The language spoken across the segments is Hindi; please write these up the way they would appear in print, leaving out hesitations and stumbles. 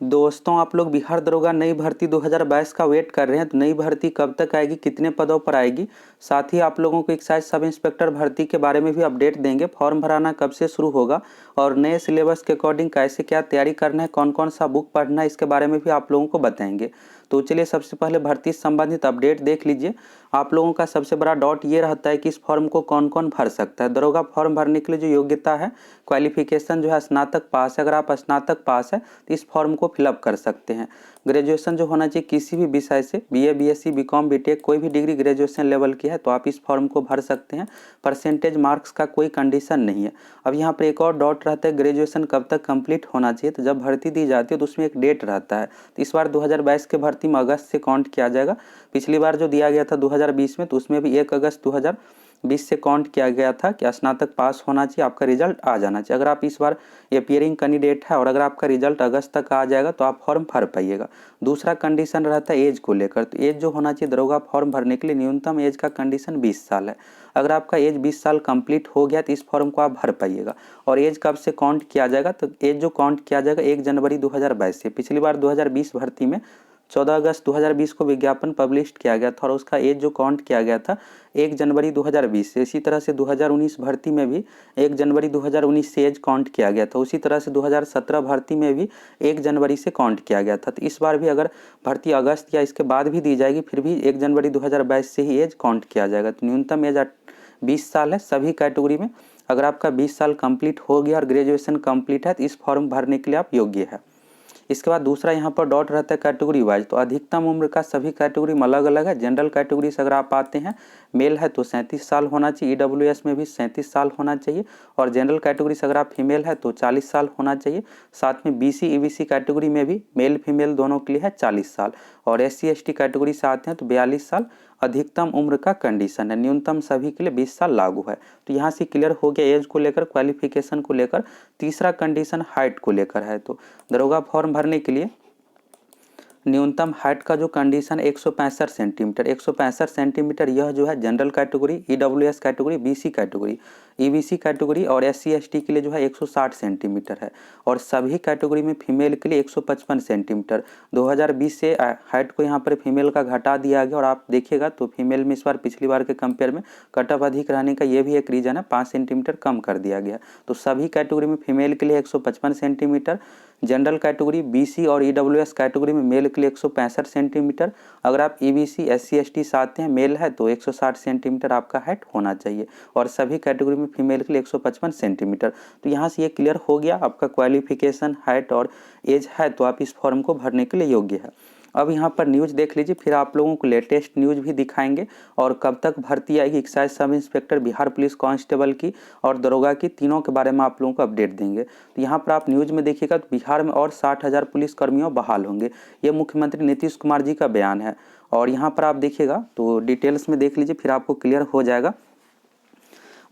दोस्तों, आप लोग बिहार दरोगा नई भर्ती 2022 का वेट कर रहे हैं तो नई भर्ती कब तक आएगी, कितने पदों पर आएगी। साथ ही आप लोगों को एक्साइज सब इंस्पेक्टर भर्ती के बारे में भी अपडेट देंगे। फॉर्म भराना कब से शुरू होगा और नए सिलेबस के अकॉर्डिंग कैसे क्या तैयारी करना है, कौन कौन सा बुक पढ़ना है, इसके बारे में भी आप लोगों को बताएंगे। तो चलिए सबसे पहले भर्ती से संबंधित अपडेट देख लीजिए। आप लोगों का सबसे बड़ा डाउट ये रहता है कि इस फॉर्म को कौन कौन भर सकता है। दरोगा फॉर्म भरने के लिए जो योग्यता है, क्वालिफिकेशन जो है स्नातक पास है। अगर आप स्नातक पास है तो इस फॉर्म को फिलअप कर सकते हैं। ग्रेजुएशन जो होना चाहिए किसी भी विषय से, बीए, बीएससी, बीकॉम, बीटेक, कोई भी डिग्री ग्रेजुएशन लेवल की है तो आप इस फॉर्म को भर सकते हैं। परसेंटेज मार्क्स का कोई कंडीशन नहीं है। अब यहाँ पर एक और डाउट रहता है, ग्रेजुएशन कब तक कंप्लीट होना चाहिए। तो जब भर्ती दी जाती है तो उसमें एक डेट रहता है। तो इस बार 2022 के भर्ती में अगस्त से काउंट किया जाएगा। पिछली बार जो दिया गया था 2020 में, तो उसमें भी 1 अगस्त 2020 से काउंट किया गया था कि स्नातक पास होना चाहिए, आपका रिजल्ट आ जाना चाहिए। अगर आप इस बार अपियरिंग कैंडिडेट है और अगर आपका रिजल्ट अगस्त तक आ जाएगा तो आप फॉर्म भर पाइएगा। दूसरा कंडीशन रहता है एज को लेकर। तो एज जो होना चाहिए दरोगा फॉर्म भरने के लिए, न्यूनतम एज का कंडीशन 20 साल है। अगर आपका एज 20 साल कंप्लीट हो गया तो इस फॉर्म को आप भर पाइएगा। और एज कब से काउंट किया जाएगा, तो एज जो काउंट किया जाएगा 1 जनवरी 2022 से। पिछली बार 2020 भर्ती में 14 अगस्त 2020 को विज्ञापन पब्लिश किया गया था और उसका एज जो काउंट किया गया था 1 जनवरी 2020 से। इसी तरह से 2019 भर्ती में भी 1 जनवरी 2019 से एज काउंट किया गया था। उसी तरह से 2017 भर्ती में भी 1 जनवरी से काउंट किया गया था। तो इस बार भी अगर भर्ती अगस्त या इसके बाद भी दी जाएगी फिर भी 1 जनवरी 2022 से ही एज काउंट किया जाएगा। तो न्यूनतम एज 20 साल है सभी कैटेगरी में। अगर आपका 20 साल कंप्लीट हो गया और ग्रेजुएशन कंप्लीट है तो इस फॉर्म भरने के लिए आप योग्य है। इसके बाद दूसरा यहाँ पर डॉट रहता है कैटेगरी वाइज। तो अधिकतम उम्र का सभी कैटेगरी में अलग अलग है। जनरल कैटेगरी से अगर आप आते हैं, मेल है तो 37 साल होना चाहिए। ईडब्ल्यूएस में भी 37 साल होना चाहिए। और जनरल कैटेगरी से अगर आप फीमेल है तो 40 साल होना चाहिए। साथ में बीसी ईबीसी कैटेगरी में भी मेल फीमेल दोनों के लिए है 40 साल। और एससी एसटी कैटेगरी से आते हैं तो 42 साल अधिकतम उम्र का कंडीशन है। न्यूनतम सभी के लिए 20 साल लागू है। तो यहाँ से क्लियर हो गया एज को लेकर, क्वालिफिकेशन को लेकर। तीसरा कंडीशन हाइट को लेकर है। तो दरोगा फॉर्म भरने के लिए न्यूनतम हाइट का जो कंडीशन 165 सेंटीमीटर, 165 सेंटीमीटर यह जो है general category, EWS category, BC category, EBC category और एससी एसटी के लिए जो है 160 सेंटीमीटर है। और सभी कैटेगरी में फीमेल के लिए 155 सेंटीमीटर। 2020 से हाइट को यहाँ पर फीमेल का घटा दिया गया और आप देखिएगा तो फीमेल में इस बार पिछली बार के कंपेयर में कट ऑफ अधिक रहने का ये भी एक रीज़न है, 5 सेंटीमीटर कम कर दिया गया। तो सभी कैटेगरी में फीमेल के लिए 155 सेंटीमीटर, जनरल कैटेगरी, बीसी और ईडब्ल्यूएस कैटेगरी में मेल के लिए 165 सेंटीमीटर। अगर आप ईबीसी एससी एसटी से आते हैं, मेल है तो 160 सेंटीमीटर आपका हाइट होना चाहिए। और सभी कैटेगरी में फीमेल के लिए 155 सेंटीमीटर। तो यहाँ से ये क्लियर हो गया आपका क्वालिफिकेशन, हाइट और एज है तो आप इस फॉर्म को भरने के लिए योग्य है। अब यहाँ पर न्यूज़ देख लीजिए, फिर आप लोगों को लेटेस्ट न्यूज़ भी दिखाएंगे और कब तक भर्ती आएगी excise sub inspector, Bihar police constable की और दरोगा की, तीनों के बारे में आप लोगों को अपडेट देंगे। तो यहाँ पर आप न्यूज़ में देखिएगा तो बिहार में और 60,000 पुलिसकर्मियों बहाल होंगे। ये मुख्यमंत्री नीतीश कुमार जी का बयान है। और यहाँ पर आप देखिएगा तो डिटेल्स में देख लीजिए फिर आपको क्लियर हो जाएगा।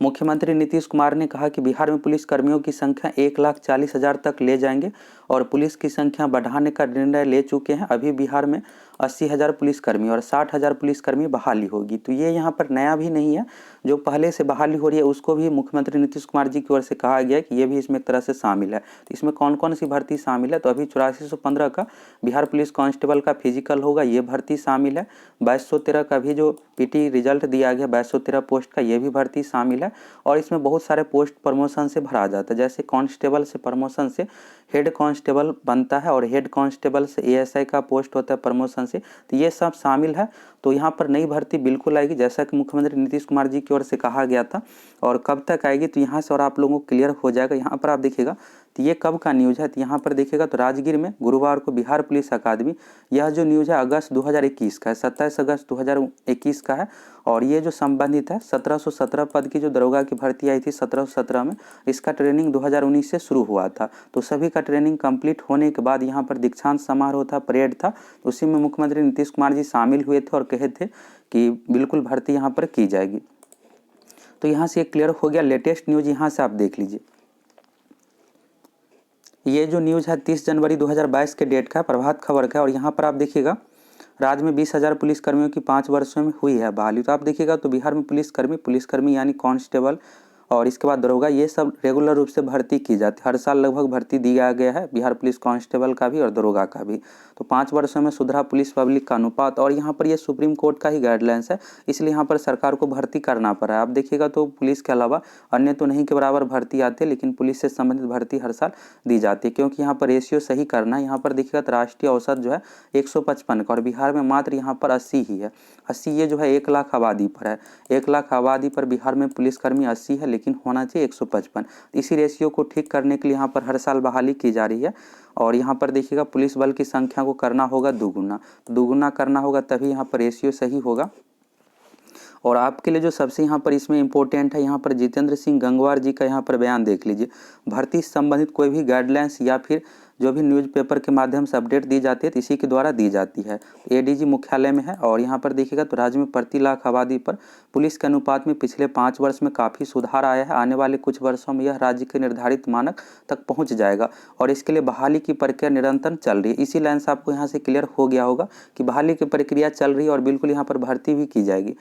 मुख्यमंत्री नीतीश कुमार ने कहा कि बिहार में पुलिस कर्मियों की संख्या 1,40,000 तक ले जाएंगे और पुलिस की संख्या बढ़ाने का निर्णय ले चुके हैं। अभी बिहार में 80,000 पुलिसकर्मी और 60,000 पुलिसकर्मी बहाली होगी। तो ये यहाँ पर नया भी नहीं है, जो पहले से बहाली हो रही है उसको भी मुख्यमंत्री नीतीश कुमार जी की ओर से कहा गया कि ये भी इसमें एक तरह से शामिल है। तो इसमें कौन कौन सी भर्ती शामिल है, तो अभी 8415 का बिहार पुलिस कांस्टेबल का फिजिकल होगा, ये भर्ती शामिल है। 2213 का भी जो पीटी रिजल्ट दिया गया 2213 पोस्ट का, ये भी भर्ती शामिल है। और इसमें बहुत सारे पोस्ट प्रमोशन से भरा जाता है। जैसे कांस्टेबल से प्रमोशन से हेड कांस्टेबल बनता है और हेड कांस्टेबल से एएसआई का पोस्ट होता है प्रमोशन से। तो ये सब शामिल है। तो यहाँ पर नई भर्ती बिल्कुल आएगी जैसा कि मुख्यमंत्री नीतीश कुमार जी की ओर से कहा गया था। और कब तक आएगी तो यहाँ से और आप लोगों को क्लियर हो जाएगा। यहाँ पर आप देखिएगा तो ये कब का न्यूज़ है, तो यहाँ पर देखिएगा तो राजगीर में गुरुवार को बिहार पुलिस अकादमी, यह जो न्यूज़ है अगस्त 2021 का है, 27 अगस्त 2021 का है। और ये जो संबंधित है 1717 पद की जो दरोगा की भर्ती आई थी 1717 में, इसका ट्रेनिंग 2019 से शुरू हुआ था। तो सभी का ट्रेनिंग कंप्लीट होने के बाद यहाँ पर दीक्षांत समारोह था, परेड था। उसी में मुख्यमंत्री नीतीश कुमार जी शामिल हुए थे और कहे थे कि बिल्कुल भर्ती यहाँ पर की जाएगी। तो यहाँ से क्लियर हो गया। लेटेस्ट न्यूज़ यहाँ से आप देख लीजिए। ये जो न्यूज़ है 30 जनवरी 2022 के डेट का प्रभात खबर का। और यहाँ पर आप देखिएगा राज्य में 20,000 पुलिसकर्मियों की 5 वर्षों में हुई है बहाली। तो आप देखिएगा तो बिहार में पुलिसकर्मी यानी कांस्टेबल और इसके बाद दरोगा, ये सब रेगुलर रूप से भर्ती की जाती है। हर साल लगभग भर्ती दिया गया है बिहार पुलिस कांस्टेबल का भी और दरोगा का भी। तो 5 वर्षों में सुधरा पुलिस पब्लिक का अनुपात, और यहाँ पर ये सुप्रीम कोर्ट का ही गाइडलाइंस है, इसलिए यहाँ पर सरकार को भर्ती करना पड़ा है। आप देखिएगा तो पुलिस के अलावा अन्य तो नहीं के बराबर भर्ती आते, लेकिन पुलिस से संबंधित भर्ती हर साल दी जाती है, क्योंकि यहाँ पर रेशियो सही करना है। यहाँ पर देखिएगा तो राष्ट्रीय औसत जो है 155 का, और बिहार में मात्र यहाँ पर 80 ही है। 80 ये जो है 1 लाख आबादी पर है। 1 लाख आबादी पर बिहार में पुलिसकर्मी 80 है, लेकिन होना चाहिए 155। इसी रेशियो को ठीक करने के लिए यहाँ पर हर साल बहाली की जा रही है। और यहाँ पर देखिएगा पुलिस बल की संख्या को करना होगा दुगुना, दुगुना करना होगा, तभी यहाँ पर रेशियो सही होगा। और आपके लिए जो सबसे यहाँ पर इसमें इम्पोर्टेंट है, यहाँ पर जितेंद्र सिंह गंगवार जी का यहाँ पर बयान देख लीजिए। भर्ती से संबंधित कोई भी गाइडलाइंस या फिर जो भी न्यूज़पेपर के माध्यम से अपडेट दी जाती है तो इसी के द्वारा दी जाती है। एडीजी मुख्यालय में है। और यहाँ पर देखिएगा तो राज्य में प्रति लाख आबादी पर पुलिस के अनुपात में पिछले 5 वर्ष में काफ़ी सुधार आया है। आने वाले कुछ वर्षों में यह राज्य के निर्धारित मानक तक पहुँच जाएगा, और इसके लिए बहाली की प्रक्रिया निरंतर चल रही है। इसी लाइन से आपको यहाँ से क्लियर हो गया होगा कि बहाली की प्रक्रिया चल रही है और बिल्कुल यहाँ पर भर्ती भी की जाएगी।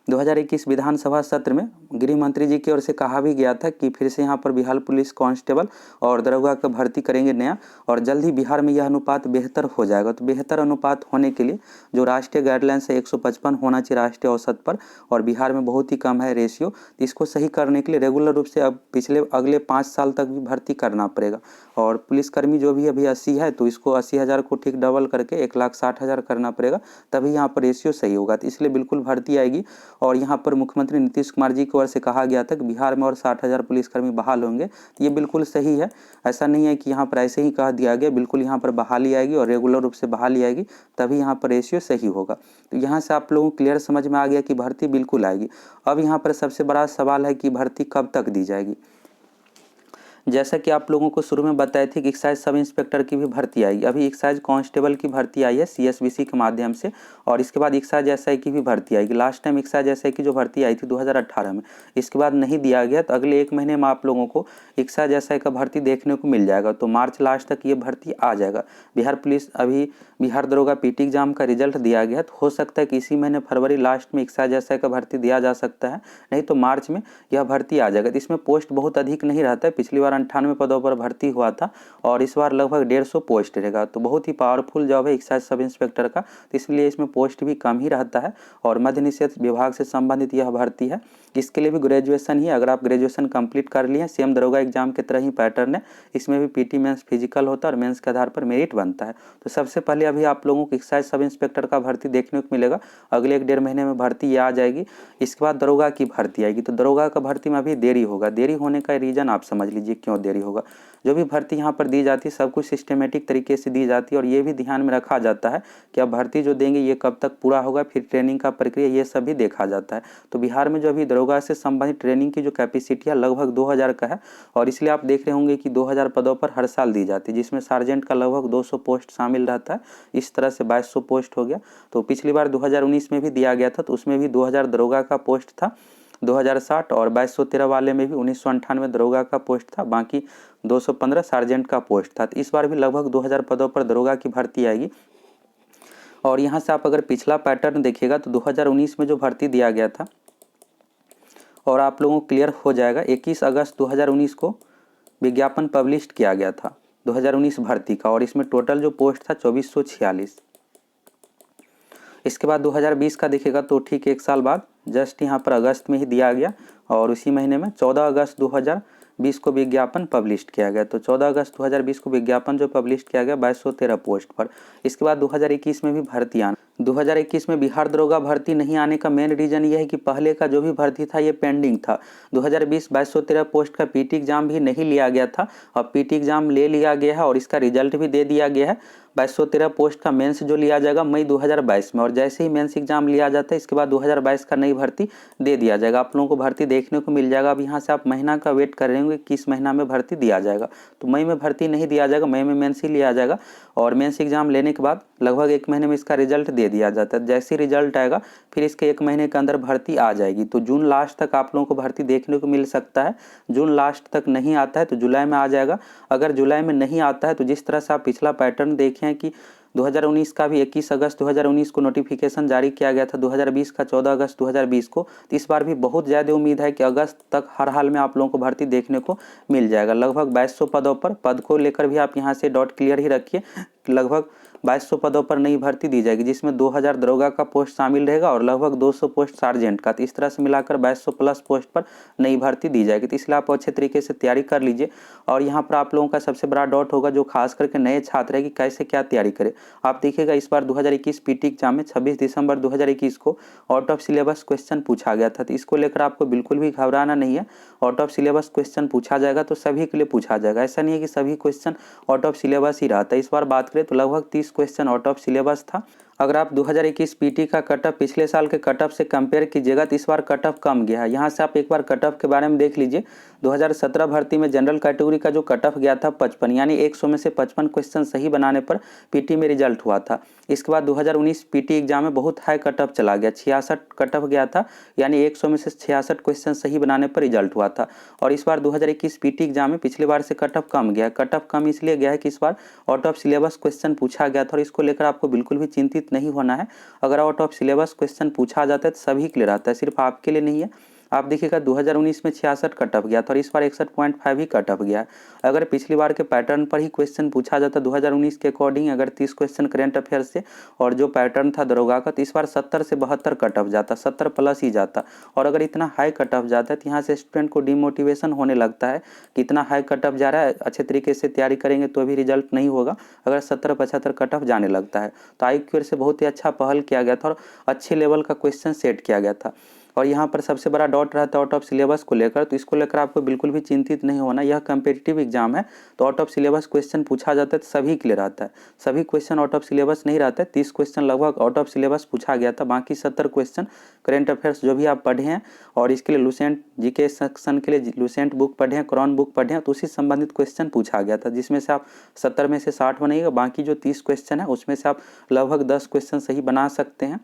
2021 विधानसभा सत्र में गृह मंत्री जी की ओर से कहा भी गया था कि फिर से यहाँ पर बिहार पुलिस कांस्टेबल और दरोगा का भर्ती करेंगे नया, और जल्द ही बिहार में यह अनुपात बेहतर हो जाएगा। तो बेहतर अनुपात होने के लिए जो राष्ट्रीय गाइडलाइंस है 155 होना चाहिए राष्ट्रीय औसत पर, और बिहार में बहुत ही कम है रेशियो। इसको सही करने के लिए रेगुलर रूप से अब अगले 5 साल तक भी भर्ती करना पड़ेगा। और पुलिसकर्मी जो भी अभी 80 है, तो इसको 80,000 को ठीक डबल करके 1,60,000 करना पड़ेगा, तभी यहाँ पर रेशियो सही होगा। तो इसलिए बिल्कुल भर्ती आएगी। और यहाँ पर मुख्यमंत्री नीतीश कुमार जी की ओर से कहा गया था कि बिहार में और 60,000 पुलिसकर्मी बहाल होंगे। तो ये बिल्कुल सही है, ऐसा नहीं है कि यहाँ पर ऐसे ही कह दिया गया। बिल्कुल यहाँ पर बहाली आएगी और रेगुलर रूप से बहाली आएगी, तभी यहाँ पर रेशियो सही होगा। तो यहाँ से आप लोगों को क्लियर समझ में आ गया कि भर्ती बिल्कुल आएगी। अब यहाँ पर सबसे बड़ा सवाल है कि भर्ती कब तक दी जाएगी। जैसा कि आप लोगों को शुरू में बताए थे कि एक्साइज सब इंस्पेक्टर की भी भर्ती आएगी। अभी एक्साइज कांस्टेबल की भर्ती आई है CSBC के माध्यम से, और इसके बाद एक्साइज SI की भी भर्ती आएगी। लास्ट टाइम एक्साइज SI की जो भर्ती आई थी 2018 में, इसके बाद नहीं दिया गया। तो अगले 1 महीने में आप लोगों को एक्साइज SI का भर्ती देखने को मिल जाएगा। तो मार्च लास्ट तक ये भर्ती आ जाएगा। बिहार पुलिस अभी बिहार दरोगा PT एग्जाम का रिजल्ट दिया गया, तो हो सकता है कि इसी महीने फरवरी लास्ट में एक्साइज SI का भर्ती दिया जा सकता है, नहीं तो मार्च में यह भर्ती आ जाएगा। तो इसमें पोस्ट बहुत अधिक नहीं रहता है। पिछली बार 98 पदों पर भर्ती हुआ था, और इस बार लगभग 150 पोस्ट रहेगा। तो बहुत ही पावरफुल जॉब है एक्साइज सब इंस्पेक्टर का, तो इसलिए इसमें पोस्ट भी कम ही रहता है। और मद्य निषेध विभाग से संबंधित यह भर्ती है। इसके लिए भी ग्रेजुएशन ही, अगर आप ग्रेजुएशन कंप्लीट कर लिए, सेम दरोगा एग्जाम की तरह ही पैटर्न है। इसमें भी PT मेंस फिजिकल होता है और मेंस के आधार पर मेरिट बनता है। तो सबसे पहले अभी आप लोगों को एक्साइज सब इंस्पेक्टर का भर्ती देखने को मिलेगा। अगले 1-1.5 महीने में भर्ती ये आ जाएगी। इसके बाद दरोगा की भर्ती आएगी। तो दरोगा का भर्ती में अभी देरी होगा। देरी होने का रीज़न आप समझ लीजिए क्यों देरी होगा। जो भी भर्ती यहाँ पर दी जाती है सब कुछ सिस्टमेटिक तरीके से दी जाती है, और ये भी ध्यान में रखा जाता है कि अब भर्ती जो देंगे ये कब तक पूरा होगा, फिर ट्रेनिंग का प्रक्रिया ये सब भी देखा जाता है। तो बिहार में जो अभी दरोगा से संबंधित ट्रेनिंग की जो कैपेसिटी है लगभग 2000 का है, और इसलिए आप देख रहे होंगे कि 2000 पदों पर हर साल दी जाती है, जिसमें सार्जेंट का लगभग 200 पोस्ट शामिल रहता है। इस तरह से 2200 पोस्ट हो गया। तो पिछली बार 2019 में भी दिया गया था, तो उसमें भी 2000 दरोगा का पोस्ट था, 2060, और 2213 वाले में भी 1998 दरोगा का पोस्ट था, बाकी 215 सार्जेंट का पोस्ट था। तो इस बार भी लगभग 2000 पदों पर दरोगा की भर्ती आएगी। और यहाँ से आप अगर पिछला पैटर्न देखिएगा तो 2019 में जो भर्ती दिया गया था, और आप लोगों को क्लियर हो जाएगा, 21 अगस्त 2019 को विज्ञापन पब्लिश किया गया था 2019 भर्ती का, और इसमें टोटल जो पोस्ट था 2446। इसके बाद 2020 का देखिएगा तो ठीक 1 साल बाद जस्ट यहाँ पर अगस्त में ही दिया गया, और उसी महीने में 14 अगस्त 2020 को विज्ञापन पब्लिश किया गया। तो 14 अगस्त 2020 को विज्ञापन जो पब्लिश किया गया 2213 पोस्ट पर। इसके बाद 2021 में भी भर्ती आना। 2021 में बिहार दरोगा भर्ती नहीं आने का मेन रीज़न ये है कि पहले का जो भी भर्ती था ये पेंडिंग था। 2020 2213 पोस्ट का PT एग्जाम भी नहीं लिया गया था, और PT एग्जाम ले लिया गया है और इसका रिजल्ट भी दे दिया गया है। 2213 पोस्ट का मेंस जो लिया जाएगा मई 2022 में, और जैसे ही मेंस एग्जाम लिया जाता है इसके बाद 2022 का नई भर्ती दे दिया जाएगा। आप लोगों को भर्ती देखने को मिल जाएगा। अब यहाँ से आप महीना का वेट कर रहे होंगे किस महीना में भर्ती दिया जाएगा। तो मई में भर्ती नहीं दिया जाएगा, मई में मेंस ही लिया जाएगा, और मेंस एग्जाम लेने के बाद लगभग 1 महीने में इसका रिजल्ट दे दिया जाता है। जैसे ही रिजल्ट आएगा फिर इसके 1 महीने के अंदर भर्ती आ जाएगी। तो जून लास्ट तक आप लोगों को भर्ती देखने को मिल सकता है। जून लास्ट तक नहीं आता है तो जुलाई में आ जाएगा। अगर जुलाई में नहीं आता है तो जिस तरह से आप पिछला पैटर्न देखें कि 2019 का भी 21 अगस्त 2019 को नोटिफिकेशन जारी किया गया था, 2020 का 14 अगस्त 2020 को। तो इस बार भी बहुत ज़्यादा उम्मीद है कि अगस्त तक हर हाल में आप लोगों को भर्ती देखने को मिल जाएगा। लगभग 2200 पदों पर, पद को लेकर भी आप यहाँ से डॉट क्लियर ही रखिए, लगभग 2200 पदों पर नई भर्ती दी जाएगी, जिसमें 2000 दरोगा का पोस्ट शामिल रहेगा और लगभग 200 पोस्ट सार्जेंट का। तो इस तरह से मिलाकर 2200 प्लस पोस्ट पर नई भर्ती दी जाएगी। तो इसलिए आप अच्छे तरीके से तैयारी कर लीजिए। और यहाँ पर आप लोगों का सबसे बड़ा डाउट होगा जो खास करके नए छात्र है कि कैसे क्या तैयारी करें। आप देखिएगा इस बार 2021 पीटी एग्जाम में 26 दिसंबर 2021 को आउट ऑफ सिलेबस क्वेश्चन पूछा गया था। तो इसको लेकर आपको बिल्कुल भी घबराना नहीं है। आउट ऑफ सिलेबस क्वेश्चन पूछा जाएगा तो सभी के लिए पूछा जाएगा, ऐसा नहीं है कि सभी क्वेश्चन आउट ऑफ सिलेबस ही रहता है। इस बार बात करें तो लगभग 30 क्वेश्चन आउट ऑफ सिलेबस था। अगर आप 2021 पीटी का कट ऑफ पिछले साल के कट ऑफ से कंपेयर कीजिएगा तो इस बार कट ऑफ कम गया है। यहाँ से आप एक बार कट ऑफ के बारे में देख लीजिए। 2017 भर्ती में जनरल कैटेगरी का जो कट ऑफ गया था 55, यानी 100 में से 55 क्वेश्चन सही बनाने पर पीटी में रिजल्ट हुआ था। इसके बाद 2019 पीटी एग्जाम में बहुत हाई कट ऑफ चला गया, 66 कट ऑफ गया था, यानी 100 में से 66 क्वेश्चन सही बनाने पर रिजल्ट हुआ था। और इस बार 2021 पीटी एग्जाम में पिछले बार से कट ऑफ कम गया। कट ऑफ कम इसलिए गया है कि इस बार आउट ऑफ सिलेबस क्वेश्चन पूछा गया था और इसको लेकर आपको बिल्कुल भी चिंतित नहीं होना है। अगर आउट ऑफ सिलेबस क्वेश्चन पूछा जाता है तो सभी के लिए रहता है, सिर्फ आपके लिए नहीं है। आप देखिएगा 2019 में 66 कट ऑफ गया था और इस बार 61.5 ही कट ऑफ गया है। अगर पिछली बार के पैटर्न पर ही क्वेश्चन पूछा जाता 2019 के अकॉर्डिंग, अगर 30 क्वेश्चन करेंट अफेयर से और जो पैटर्न था दरोगा का, तो इस बार 70 से 72 कट ऑफ जाता, 70 प्लस ही जाता। और अगर इतना हाई कट ऑफ जाता है तो यहाँ से स्टूडेंट को डिमोटिवेशन होने लगता है कि इतना हाई कट ऑफ जा रहा है, अच्छे तरीके से तैयारी करेंगे तो भी रिजल्ट नहीं होगा अगर 70-75 कट ऑफ जाने लगता है। तो IQAir से बहुत ही अच्छा पहल किया गया था और अच्छे लेवल का क्वेश्चन सेट किया गया था। और यहाँ पर सबसे बड़ा डाउट रहता है आउट ऑफ सिलेबस को लेकर, तो इसको लेकर आपको बिल्कुल भी चिंतित नहीं होना। यह कम्पिटिटिव एग्जाम है तो आउट ऑफ सिलेबस क्वेश्चन पूछा जाता है तो सभी के लिए रहता है, सभी क्वेश्चन आउट ऑफ सिलेबस नहीं रहता है। 30 क्वेश्चन लगभग आउट ऑफ सिलेबस पूछा गया था, बाकी 70 क्वेश्चन करेंट अफेयर्स जो भी आप पढ़े हैं और इसके लिए लुसेंट जीके सेक्शन के लिए लुसेंट बुक पढ़े हैं, क्रॉन बुक पढ़े हैं, तो उसी संबंधित क्वेश्चन पूछा गया था, जिसमें से आप 70 में से 60 बनाइएगा, बाकी जो 30 क्वेश्चन है उसमें से आप लगभग 10 क्वेश्चन सही बना सकते हैं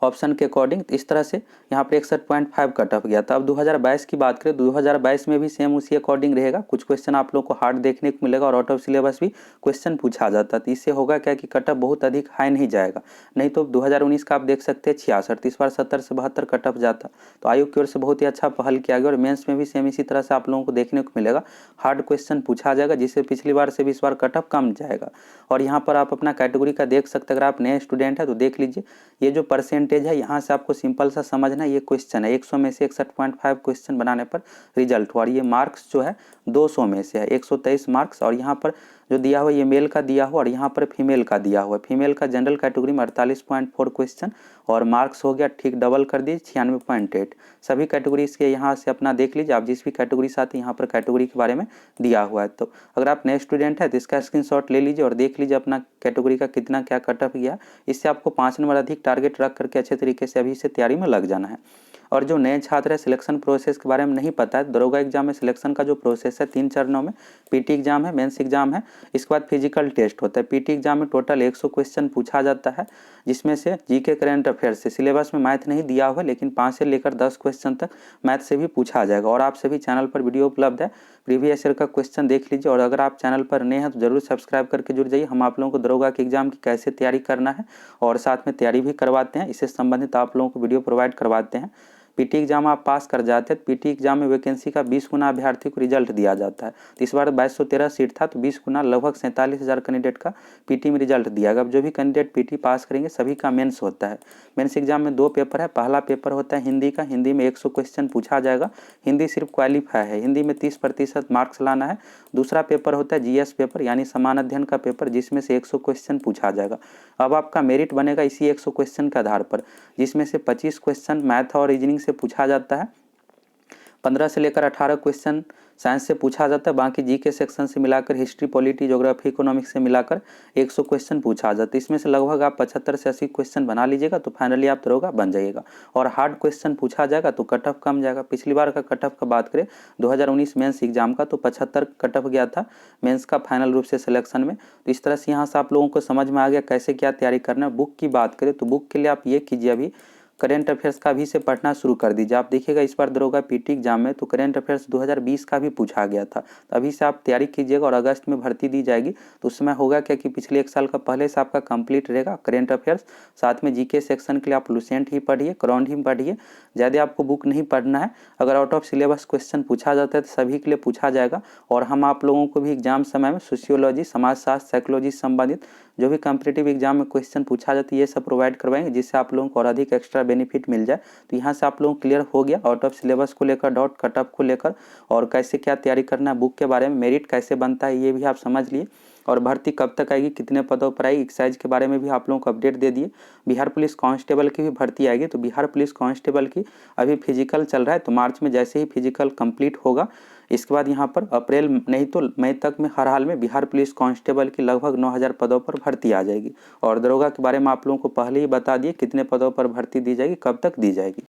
ऑप्शन के अकॉर्डिंग। तो इस तरह से यहाँ पर 61.5 कट ऑफ गया था। अब 2022 की बात करें, 2022 में भी सेम उसी अकॉर्डिंग रहेगा। कुछ क्वेश्चन आप लोग को हार्ड देखने को मिलेगा और आउट ऑफ सिलेबस भी क्वेश्चन पूछा जाता है। तो इससे होगा क्या कि कट ऑफ बहुत अधिक हाई नहीं जाएगा। नहीं तो 2019 का आप देख सकते हैं 66, इस बार 70 से 72 कट ऑफ जाता। तो आयोग की ओर से बहुत ही अच्छा पहल किया गया और मेंस में भी सेम इसी तरह से आप लोगों को देखने को मिलेगा, हार्ड क्वेश्चन पूछा जाएगा, जिससे पिछली बार से भी इस बार कट ऑफ कम जाएगा। और यहाँ पर आप अपना कैटेगरी का देख सकते हैं। अगर आप नए स्टूडेंट हैं तो देख लीजिए, ये जो परसेंटेज है यहाँ से आपको सिंपल सा समझना, ये क्वेश्चन है 100 में से 61.5 क्वेश्चन बनाने पर रिजल्ट हुआ और ये मार्क्स जो है 200 में से है 123 मार्क्स। और यहाँ पर जो दिया हुआ ये मेल का दिया हुआ और यहाँ पर फीमेल का दिया हुआ। फीमेल का जनरल कैटेगरी में 48.4 क्वेश्चन और मार्क्स हो गया ठीक डबल कर दिए 96.8। सभी कैटेगरीज के यहाँ से अपना देख लीजिए, आप जिस भी कैटेगरी से आते हैं यहाँ पर कैटेगरी के बारे में दिया हुआ है। तो अगर आप नए स्टूडेंट हैं तो इसका स्क्रीनशॉट ले लीजिए और देख लीजिए अपना कैटेगरी का कितना क्या कट ऑफ गया। इससे आपको 5 नंबर अधिक टारगेट रख करके अच्छे तरीके से अभी से तैयारी में लग जाना है। और जो नए छात्र है सिलेक्शन प्रोसेस के बारे में नहीं पता है, दरोगा एग्जाम में सिलेक्शन का जो प्रोसेस है 3 चरणों में, पीटी एग्जाम है, मेंस एग्जाम है, इसके बाद फिजिकल टेस्ट होता है। पीटी एग्जाम में टोटल 100 क्वेश्चन पूछा जाता है, जिसमें से जीके करेंट अफेयर्स से, सिलेबस में मैथ नहीं दिया हुआ लेकिन 5 से लेकर 10 क्वेश्चन तक मैथ से भी पूछा जाएगा। और आप सभी चैनल पर वीडियो उपलब्ध है, प्रीवियस ईयर का क्वेश्चन देख लीजिए। और अगर आप चैनल पर नए हैं तो जरूर सब्सक्राइब करके जुड़ जाइए। हम आप लोगों को दरोगा के एग्जाम की कैसे तैयारी करना है और साथ में तैयारी भी करवाते हैं, इससे संबंधित आप लोगों को वीडियो प्रोवाइड करवाते हैं। पीटी एग्जाम आप पास कर जाते हैं तो पीटी एग्जाम में वैकेंसी का 20 गुना अभ्यर्थी को रिजल्ट दिया जाता है। तो इस बार 2213 सीट था तो 20 गुना लगभग 47,000 कैंडिडेट का पीटी में रिजल्ट दिया गया। अब जो भी कैंडिडेट पीटी पास करेंगे सभी का मेंस होता है। मेंस एग्जाम में 2 पेपर है। पहला पेपर होता है हिंदी का, हिंदी में 100 क्वेश्चन पूछा जाएगा, हिंदी सिर्फ क्वालिफाई है, हिंदी में 30% मार्क्स लाना है। दूसरा पेपर होता है जीएस पेपर यानी समान अध्ययन का पेपर, जिसमें से 100 क्वेश्चन पूछा जाएगा। अब आपका मेरिट बनेगा इसी 100 क्वेश्चन के आधार पर, जिसमें से 25 क्वेश्चन मैथ और रीजनिंग से पूछा जाता है, 15 से लेकर 18 क्वेश्चन साइंस से पूछा जाता है, बाकी जीके सेक्शन से मिलाकर हिस्ट्री, पॉलिटी, ज्योग्राफी, इकोनॉमिक्स से मिलाकर 100 क्वेश्चन पूछा जाता है। इसमें से लगभग आप 75 से 80 क्वेश्चन बना लीजिएगा तो फाइनली आप दरोगा बन जाइएगा। और हार्ड क्वेश्चन पूछा जाएगा तो कट ऑफ कम जाएगा। पिछली बार का कट ऑफ का बात करें 2019 मेंस एग्जाम का तो 75 कट ऑफ गया था मेंस का फाइनल रूप से सिलेक्शन में। तो इस तरह से यहाँ से आप लोगों को समझ में आ गया कैसे क्या तैयारी करना है। बुक की बात करें तो बुक के लिए आप ये कीजिए, अभी करेंट अफेयर्स का भी से पढ़ना शुरू कर दीजिए। आप देखिएगा इस बार दरोगा पीटी एग्जाम में तो करेंट अफेयर्स 2020 का भी पूछा गया था, तो अभी से आप तैयारी कीजिएगा और अगस्त में भर्ती दी जाएगी तो उस समय होगा क्या कि पिछले 1 साल का पहले से आपका कंप्लीट रहेगा करेंट अफेयर्स। साथ में जीके सेक्शन के लिए आप लुसेंट ही पढ़िए, करंट ही पढ़िए, ज़्यादा आपको बुक नहीं पढ़ना है। अगर आउट ऑफ सिलेबस क्वेश्चन पूछा जाता है तो सभी के लिए पूछा जाएगा और हम आप लोगों को भी एग्जाम समय में सोशियोलॉजी, समाजशास्त्र, साइकोलॉजी से संबंधित जो भी कॉम्पिटिटिव एग्जाम में क्वेश्चन पूछा जाता है ये सब प्रोवाइड करवाएंगे, जिससे आप लोगों को और अधिक एक्स्ट्रा बेनिफिट मिल जाए। तो यहाँ से आप लोगों को क्लियर हो गया आउट ऑफ सिलेबस को लेकर डाउट, कट ऑफ को लेकर और कैसे क्या तैयारी करना है, बुक के बारे में, मेरिट कैसे बनता है ये भी आप समझ लिए और भर्ती कब तक आएगी, कितने पदों पर आएगी, एक्साइज के बारे में भी आप लोगों को अपडेट दे दिए। बिहार पुलिस कांस्टेबल की भी भर्ती आएगी, तो बिहार पुलिस कांस्टेबल की अभी फिजिकल चल रहा है, तो मार्च में जैसे ही फिजिकल कंप्लीट होगा इसके बाद यहाँ पर अप्रैल नहीं तो मई तक में हर हाल में बिहार पुलिस कांस्टेबल की लगभग 9000 पदों पर भर्ती आ जाएगी। और दरोगा के बारे में आप लोगों को पहले ही बता दिए कितने पदों पर भर्ती दी जाएगी, कब तक दी जाएगी।